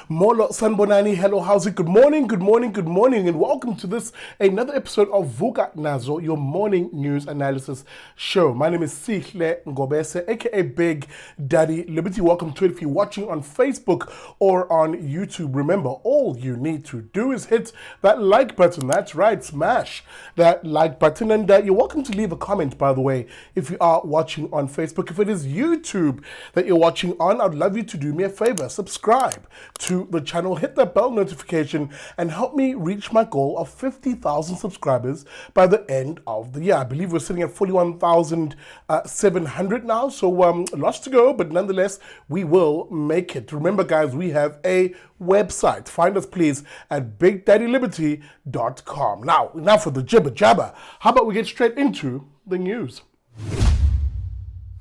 Molo Sanbonani, hello, how's it? Good morning, and welcome to this another episode of Vuka Nazo, your morning news analysis show. My name is Sihle Ngobese, aka Big Daddy Liberty. Welcome to it. If you're watching on Facebook or on YouTube, remember all you need to do is hit that like button. That's right, smash that like button, and you're welcome to leave a comment, by the way, if you are watching on Facebook. If it is YouTube that you're watching on, I'd love you to do me a favor. Subscribe to the channel, hit that bell notification, and help me reach my goal of 50,000 subscribers by the end of the year. I believe we're sitting at 41,700 now, so lots to go, but nonetheless, we will make it. Remember, guys, we have a website. Find us, please, at BigDaddyLiberty.com. Now, enough for the jibber jabber. How about we get straight into the news?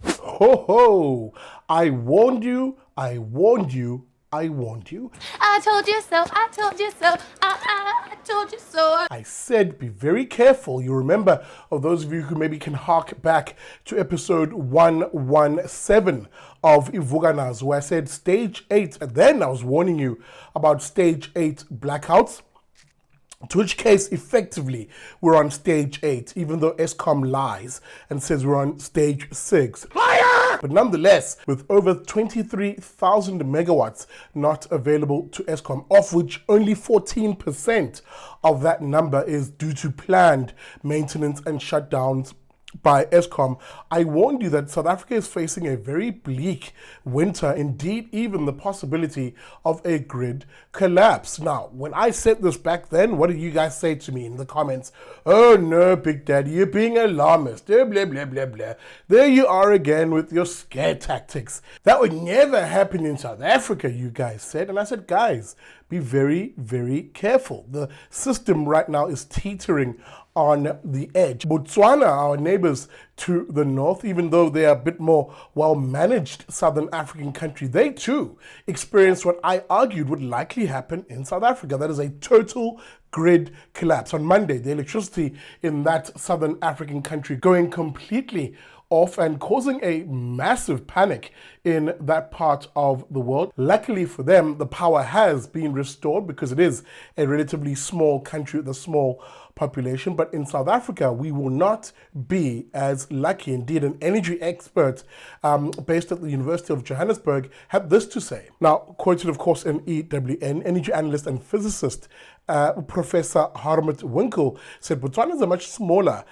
Ho ho! I warned you, I warned you, I warned you. I told you so, I told you so, I told you so. I said be very careful. You remember, of those of you who maybe can hark back to episode 117 of Vuka Nazo, where I said stage 8, and then I was warning you about stage 8 blackouts. To which case, effectively, we're on stage 8, even though ESKOM lies and says we're on stage 6. Liar! But nonetheless, with over 23,000 megawatts not available to ESKOM, of which only 14% of that number is due to planned maintenance and shutdowns by ESKOM, I warned you that South Africa is facing a very bleak winter, indeed even the possibility of a grid collapse. Now, when I said this back then, what did you guys say to me in the comments? Oh no, Big Daddy, you're being alarmist, blah, blah, blah, blah, blah. There you are again with your scare tactics. That would never happen in South Africa, you guys said. And I said, guys, be very, very careful. The system right now is teetering on the edge. Botswana, our neighbors to the north, even though they are a bit more well-managed Southern African country, they too experienced what I argued would likely happen in South Africa. That is a total grid collapse. On Monday, the electricity in that Southern African country going completely off and causing a massive panic in that part of the world. Luckily for them, the power has been restored because it is a relatively small country with a small population. But in South Africa, we will not be as lucky. Indeed, an energy expert based at the University of Johannesburg had this to say. Now, quoted, of course, in EWN, energy analyst and physicist Professor Harmut Winkel said Botswana is a much smaller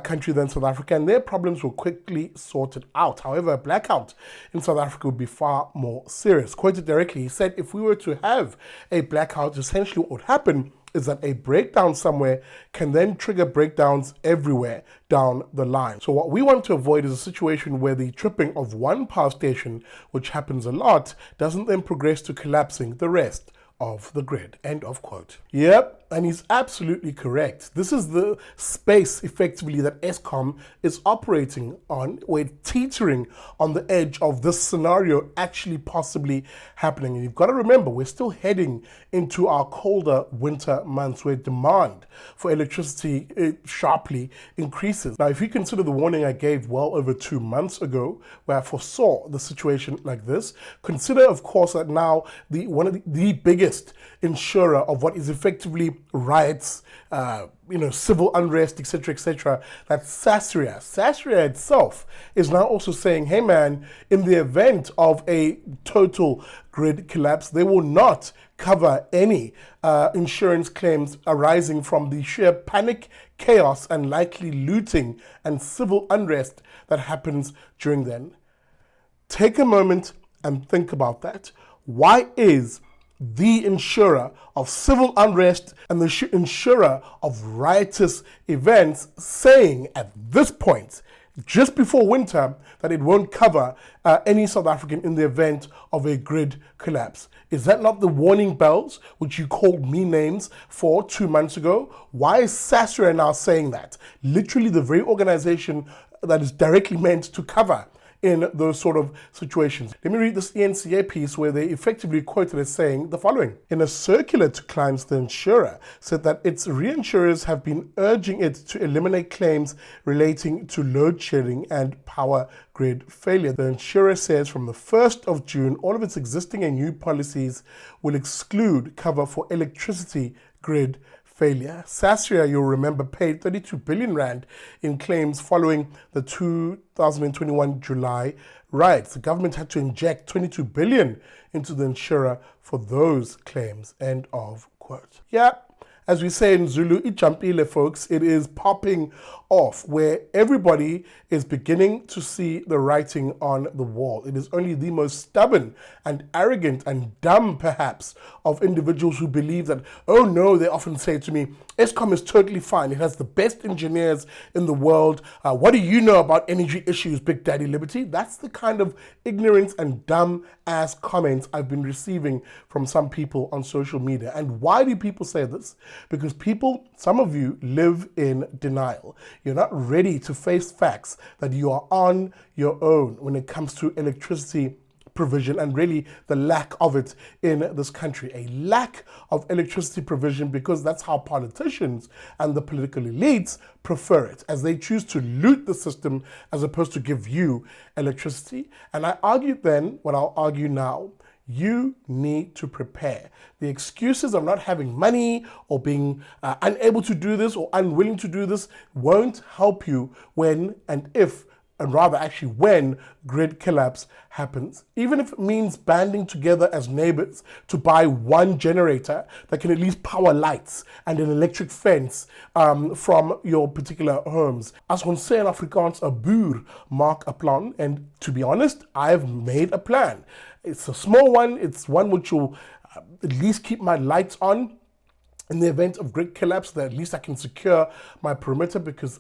country than South Africa, and their problems were quickly sorted out. However, a blackout in South Africa would be far more serious. Quoted directly, he said, if we were to have a blackout, essentially what would happen is that a breakdown somewhere can then trigger breakdowns everywhere down the line. So what we want to avoid is a situation where the tripping of one power station, which happens a lot, doesn't then progress to collapsing the rest of the grid. End of quote. Yep, and he's absolutely correct. This is the space, effectively, that ESKOM is operating on. We're teetering on the edge of this scenario actually possibly happening. And you've got to remember, we're still heading into our colder winter months where demand for electricity sharply increases. Now, if you consider the warning I gave well over 2 months ago, where I foresaw the situation like this, consider, of course, that now one of the biggest insurer of what is effectively riots, civil unrest, etc., that's SASRIA. SASRIA itself is now also saying, hey man, in the event of a total grid collapse, they will not cover any insurance claims arising from the sheer panic, chaos, and likely looting and civil unrest that happens during then. Take a moment and think about that. Why is the insurer of civil unrest and the insurer of riotous events saying at this point, just before winter, that it won't cover any South African in the event of a grid collapse? Is that not the warning bells which you called me names for 2 months ago? Why is SASRIA now saying that? Literally the very organization that is directly meant to cover in those sort of situations. Let me read this ENCA piece where they effectively quoted as saying the following. In a circular to clients, the insurer said that its reinsurers have been urging it to eliminate claims relating to load shedding and power grid failure. The insurer says from the 1st of June, all of its existing and new policies will exclude cover for electricity grid failure. SASRIA, you'll remember, paid 32 billion rand in claims following the 2021 July riots. The government had to inject 22 billion into the insurer for those claims. End of quote. Yeah. As we say in Zulu, ijampile, folks, it is popping off where everybody is beginning to see the writing on the wall. It is only the most stubborn and arrogant and dumb, perhaps, of individuals who believe that, oh no, they often say to me, ESKOM is totally fine. It has the best engineers in the world. What do you know about energy issues, Big Daddy Liberty? That's the kind of ignorance and dumb ass comments I've been receiving from some people on social media. And why do people say this? Because people, some of you, live in denial. You're not ready to face facts that you are on your own when it comes to electricity provision and really the lack of it in this country. A lack of electricity provision because that's how politicians and the political elites prefer it, as they choose to loot the system as opposed to give you electricity. And I argued then what I'll argue now. You need to prepare. The excuses of not having money or being unable to do this or unwilling to do this won't help you when and if, and rather actually when, grid collapse happens. Even if it means banding together as neighbors to buy one generator that can at least power lights and an electric fence from your particular homes. As ons sê in Afrikaans, 'n boer maak 'n plan, and to be honest, I've made a plan. It's a small one. It's one which will at least keep my lights on in the event of grid collapse, that at least I can secure my perimeter, because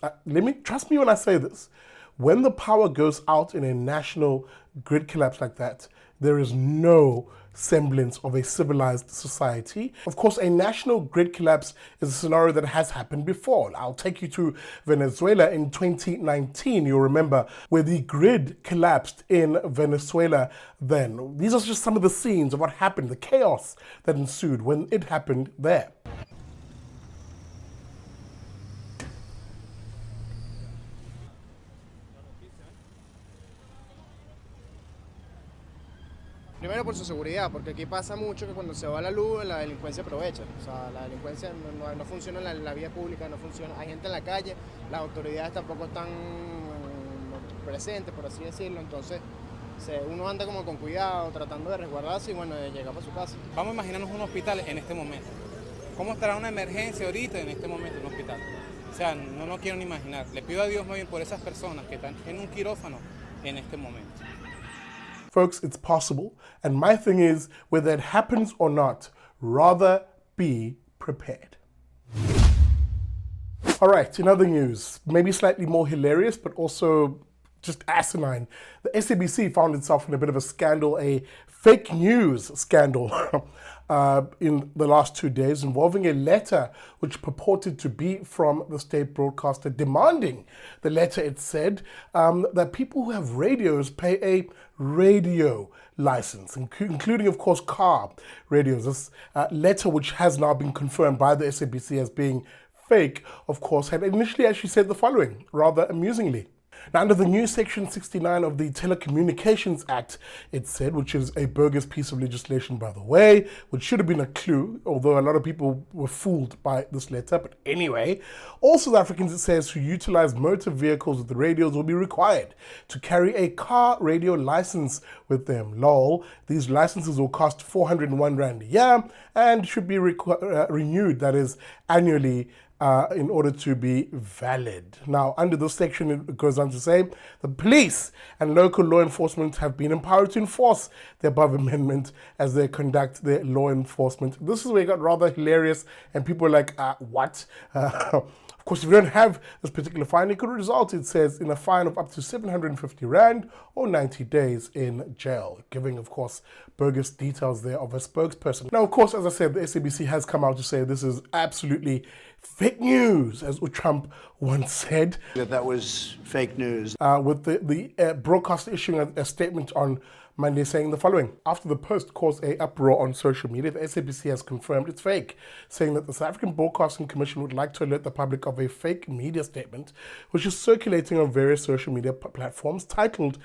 trust me when I say this, when the power goes out in a national grid collapse like that, there is no semblance of a civilized society. Of course, a national grid collapse is a scenario that has happened before. I'll take you to Venezuela in 2019. You'll remember where the grid collapsed in Venezuela then. These are just some of the scenes of what happened, the chaos that ensued when it happened there. Primero por su seguridad, porque aquí pasa mucho que cuando se va la luz la delincuencia aprovecha. O sea, la delincuencia no funciona en la vía pública, no funciona. Hay gente en la calle, las autoridades tampoco están presentes, por así decirlo. Entonces, uno anda como con cuidado, tratando de resguardarse y bueno, de llegar para su casa. Vamos a imaginarnos un hospital en este momento. ¿Cómo estará una emergencia ahorita en este momento en un hospital? O sea, no quiero ni imaginar. Le pido a Dios más bien por esas personas que están en un quirófano en este momento. Folks, it's possible. And my thing is, whether it happens or not, rather be prepared. All right, in other news, maybe slightly more hilarious, but also just asinine. The SABC found itself in a bit of a scandal, a fake news scandal in the last 2 days, involving a letter which purported to be from the state broadcaster demanding, the letter, it said, that people who have radios pay a radio license, including, of course, car radios. This letter, which has now been confirmed by the SABC as being fake, of course, had initially actually said the following, rather amusingly. Now, under the new Section 69 of the Telecommunications Act, it said, which is a bogus piece of legislation, by the way, which should have been a clue, although a lot of people were fooled by this letter. But anyway, all South Africans, it says, who utilize motor vehicles with the radios will be required to carry a car radio license with them. Lol. These licenses will cost 401 Rand a year and should be renewed, that is, annually, in order to be valid. Now, under this section, it goes on to say, the police and local law enforcement have been empowered to enforce the above amendment as they conduct their law enforcement. This is where it got rather hilarious, and people were like, what? Of course, if you don't have this particular fine, it could result, it says, in a fine of up to 750 Rand or 90 days in jail, giving, of course, bogus details there of a spokesperson. Now, of course, as I said, the SABC has come out to say this is absolutely fake news, as Trump once said. That was fake news. With the broadcaster issuing a statement on Monday saying the following. After the post caused an uproar on social media, the SABC has confirmed it's fake, saying that the South African Broadcasting Commission would like to alert the public of a fake media statement, which is circulating on various social media platforms, titled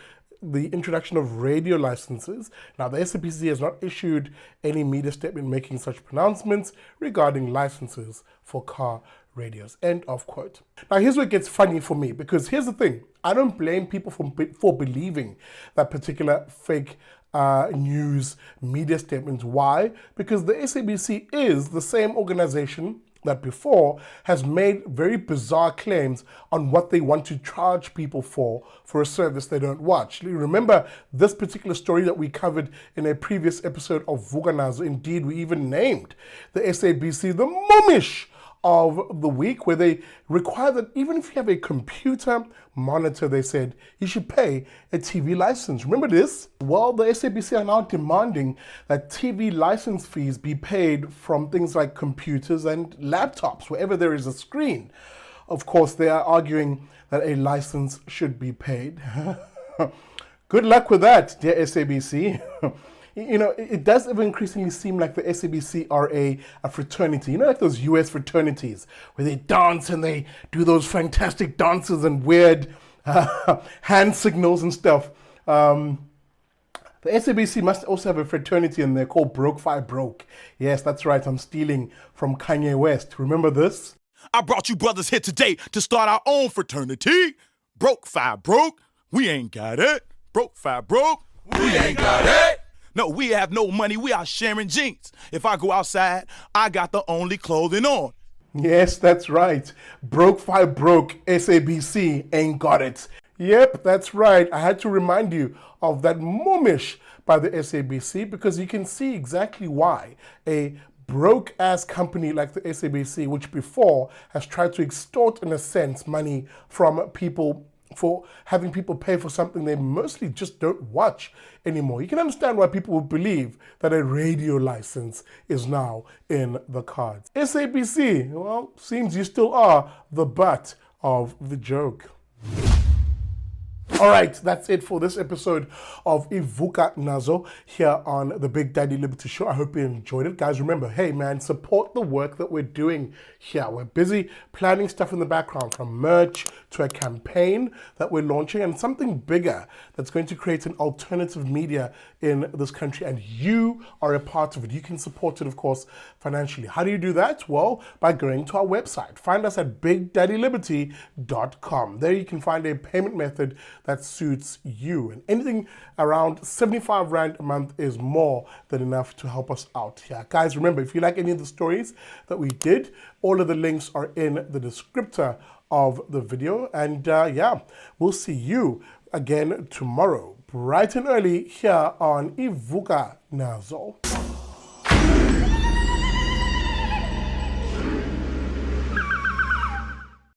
the introduction of radio licenses. Now, the SABC has not issued any media statement making such pronouncements regarding licenses for car radios. End of quote. Now, here's where it gets funny for me, because here's the thing. I don't blame people for believing that particular fake news media statement. Why? Because the SABC is the same organization that before has made very bizarre claims on what they want to charge people for a service they don't watch. You remember this particular story that we covered in a previous episode of Vuka Nazo. Indeed, we even named the SABC the mummish of the week, where they require that even if you have a computer monitor, they said you should pay a TV license. Remember this? Well, the SABC are now demanding that TV license fees be paid from things like computers and laptops, wherever there is a screen. Of course, they are arguing that a license should be paid. Good luck with that, dear SABC. You know, it does even increasingly seem like the SABC are a fraternity. You know, like those US fraternities where they dance and they do those fantastic dances and weird hand signals and stuff. The SABC must also have a fraternity and they're called Broke Five Broke. Yes, that's right. I'm stealing from Kanye West. Remember this? I brought you brothers here today to start our own fraternity. Broke Five Broke. We ain't got it. Broke Five Broke. We ain't got it. No, we have no money. We are sharing jeans. If I go outside, I got the only clothing on. Yes, that's right. Broke Five Broke, SABC ain't got it. Yep, that's right. I had to remind you of that mummish by the SABC because you can see exactly why a broke-ass company like the SABC, which before has tried to extort, in a sense, money from people for having people pay for something they mostly just don't watch anymore. You can understand why people would believe that a radio license is now in the cards. SABC, well, seems you still are the butt of the joke. All right, that's it for this episode of Vuka Nazo here on the Big Daddy Liberty Show. I hope you enjoyed it. Guys, remember, hey man, support the work that we're doing here. We're busy planning stuff in the background, from merch to a campaign that we're launching and something bigger that's going to create an alternative media in this country, and you are a part of it. You can support it, of course, financially. How do you do that? Well, by going to our website. Find us at bigdaddyliberty.com. There you can find a payment method that suits you, and anything around 75 Rand a month is more than enough to help us out here. Guys, remember, if you like any of the stories that we did, all of the links are in the descriptor of the video, and yeah, we'll see you again tomorrow, bright and early, here on Vuka Nazo.